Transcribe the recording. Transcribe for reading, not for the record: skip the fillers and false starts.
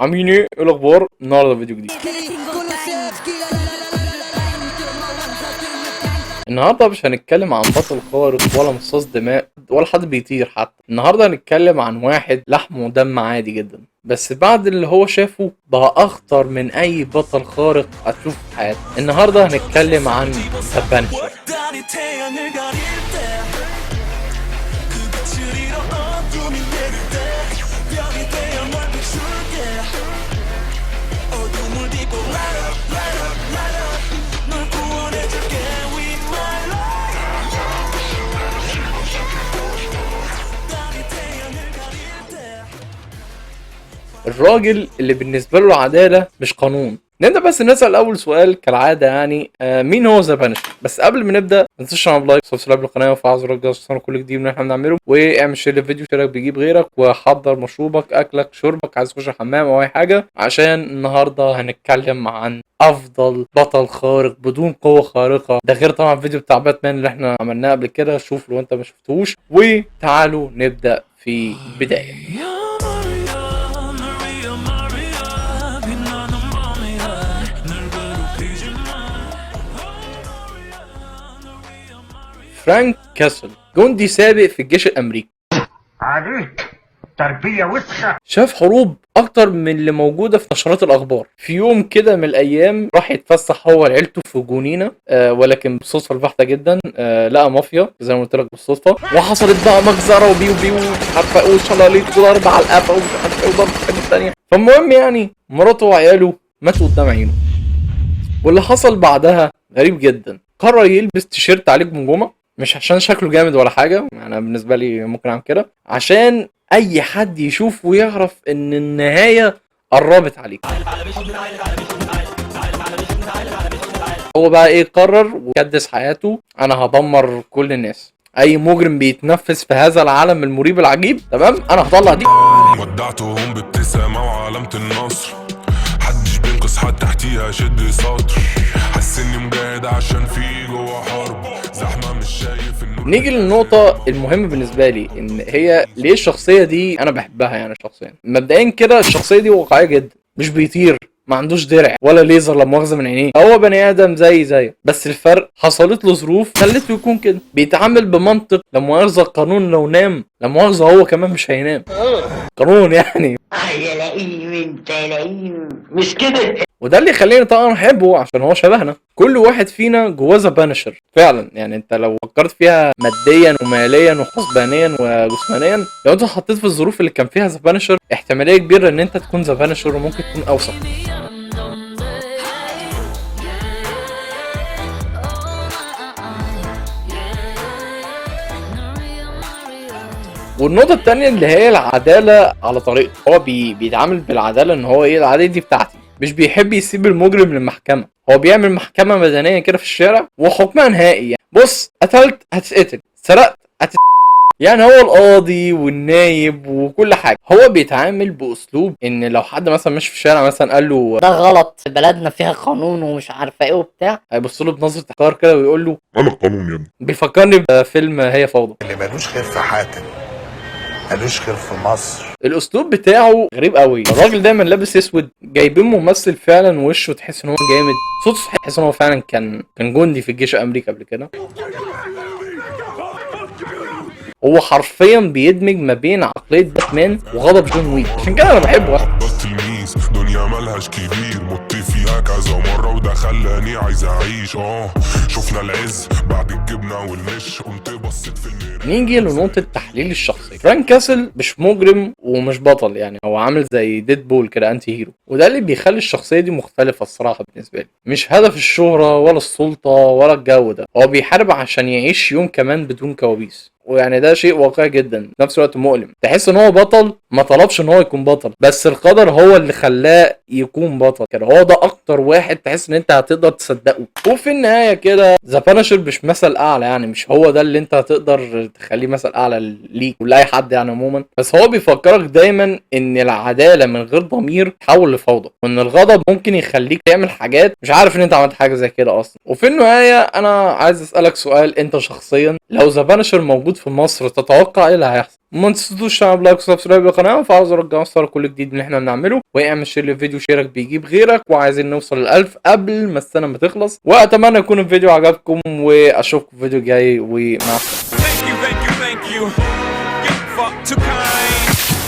عاملين ايه الاخبار؟ النهارده فيديو جديد. النهارده مش هنتكلم عن بطل خارق ولا مصاص دماء ولا حد بيطير حتى. النهارده هنتكلم عن واحد لحم ودم عادي جدا، بس بعد اللي هو شافه بقى اخطر من اي بطل خارق هتشوفه في حياتك. النهارده هنتكلم عن ذا بانشر. الراجل اللي بالنسبه له العداله مش قانون. نبدا بس نسال اول سؤال كالعاده، يعني مين هو ذا بانشر؟ بس قبل ما نبدا ما تنساش تعمل لايك وسبسكرايب للقناه وفعل زر الجرس عشان كل جديد من اللي احنا بنعمله، واعمل شير للفيديو اشتراك بيجيب غيرك، وحضر مشروبك اكلك شربك، عايز تخش الحمام او اي حاجه، عشان النهارده هنتكلم عن افضل بطل خارق بدون قوه خارقه. ده غير طبعا الفيديو بتاع باتمان اللي احنا عملناه قبل كده، شوف لو انت ما شفتوش. وتعالوا نبدا في البدايه. فرانك كاسل جندي سابق في الجيش الامريكي، عليك تربية وسخة. شاف حروب اكتر من اللي موجوده في نشرات الاخبار. في يوم كده من الايام راح يتفسح هو وعيلته في جنينه، ولكن بالصدفه البحته جدا لقى مافيا زي ما قلت لك بالصدفه، وحصلت بقى مجزره وبيو مش عارفه ايه وشلاليت وضرب على القفا ومش عارفه ايه وضرب حاجات ثانيه. فالمهم يعني مراته وعياله ماتوا قدام عينه. واللي حصل بعدها غريب جدا، قرر يلبس تيشيرت عليه جمجمه، مش عشان شكله جامد ولا حاجه، انا بالنسبه لي ممكن اعمل كده عشان اي حد يشوفه ويعرف ان النهايه قربت عليك. هو بقى ايه؟ قرر وكدس حياته، انا هدمر كل الناس، اي مجرم بيتنفس في هذا العالم المريب العجيب، تمام، انا هطلع دي. ودعتهم بابتسامه وعلامه النصر، محدش بينقص حد تحتيها شد سطر، حاسس اني مجاهد عشان في جوه حرب زحمه مش شايف النور. نيجي للنقطة المهمة بالنسبة لي، ان هي ليه الشخصية دي انا بحبها. يعني شخصيا مبدئيا كده الشخصية دي واقعية جدا، مش بيطير، ما عندوش درع ولا ليزر لا مؤاخذة من عينيه، هو بني ادم زي بس الفرق حصلت له ظروف خلته يكون كده، بيتعامل بمنطق. لا مؤاخذة القانون لو نام لا مؤاخذة هو كمان مش هينام، قانون يعني. يا لئيم انت يا لئيم، مش كده؟ وده اللي يخليني طبعا احبه عشان هو شبهنا. كل واحد فينا جواه ذا بانشر فعلا. يعني انت لو فكرت فيها ماديا وماليا وحسبانيا وجسمانيا، لو انت حطيت في الظروف اللي كان فيها ذا بانشر، احتماليه كبيره ان انت تكون ذا بانشر، وممكن تكون اوسع. والنقطة التانية اللي هي العدالة على طريقته، هو بيتعامل بالعدالة، ان هو ايه، العدالة دي بتاعتي، مش بيحب يسيب المجرم للمحكمة. هو بيعمل محكمة مدنية كده في الشارع وحكمها نهائي. يعني بص، قتلت هتتقتل، سرقت يعني هو القاضي والنايب وكل حاجة. هو بيتعامل بأسلوب ان لو حد مثلا ماشي في الشارع مثلا قال له ده غلط، بلدنا فيها قانون ومش عارفه ايه وبتاع، هيبص له بنظرة احتقار كده ويقول له انا القانون يا ابني. بيفكرني بفيلم هي فوضى. اللي ملوش خير في حاتم ملوش خير في مصر. الاسلوب بتاعه غريب قوي. الراجل دايما لابس اسود، جايبين ممثل فعلا وشه تحس ان هو جامد، صوته تحس ان هو فعلا كان جندي في الجيش الامريكي قبل كده. هو حرفيا بيدمج ما بين عقليه باتمان وغضب جون ويك، عشان كده انا بحبه. تلميذ دنيا ملهاش كبير، مت فيها كذا مره وده خلاني عايز اعيش. شفنا العز بعد الجبنه والمش، قمت بصيت في الميرا. نيجي لنقطة تحليل الشخصية. فرانك كاسل مش مجرم ومش بطل، يعني هو عامل زي ديد بول كده، انتي هيرو، وده اللي بيخلي الشخصية دي مختلفة الصراحة بالنسبة لي. مش هدف الشهرة ولا السلطة ولا الجو ده، هو بيحارب عشان يعيش يوم كمان بدون كوابيس. ويعني ده شيء واقعي جدا في نفس الوقت مؤلم. تحس ان هو بطل ما طلبش ان هو يكون بطل، بس القدر هو اللي خلاه يكون بطل كده. هو ده اكتر واحد تحس ان انت هتقدر تصدقه. وفي النهايه كده ذا بانشر مش مثل اعلى، يعني مش هو ده اللي انت هتقدر تخليه مثل اعلى ليك ولاي حد يعني عموما، بس هو بيفكرك دايما ان العداله من غير ضمير تحول لفوضى، وان الغضب ممكن يخليك تعمل حاجات مش عارف ان انت عملت حاجه زي كده اصلا. وفي النهايه انا عايز اسالك سؤال، انت شخصيا لو ذا بانشر موجود في مصر تتوقع ايه اللي هيحصل؟ ما تنسوش تعملوا لايك وسبسكرايب للقناه وفعلوا زر الجرس لكل كل جديد اللي احنا بنعمله، واعمل شير للفيديو، شيرك بيجيب غيرك، وعايزين نوصل ل1000 قبل ما السنه ما تخلص. واتمنى يكون الفيديو عجبكم، واشوفكم في فيديو جاي، ومع السلامه. Thank you, thank you, thank you. Get fucked to kind.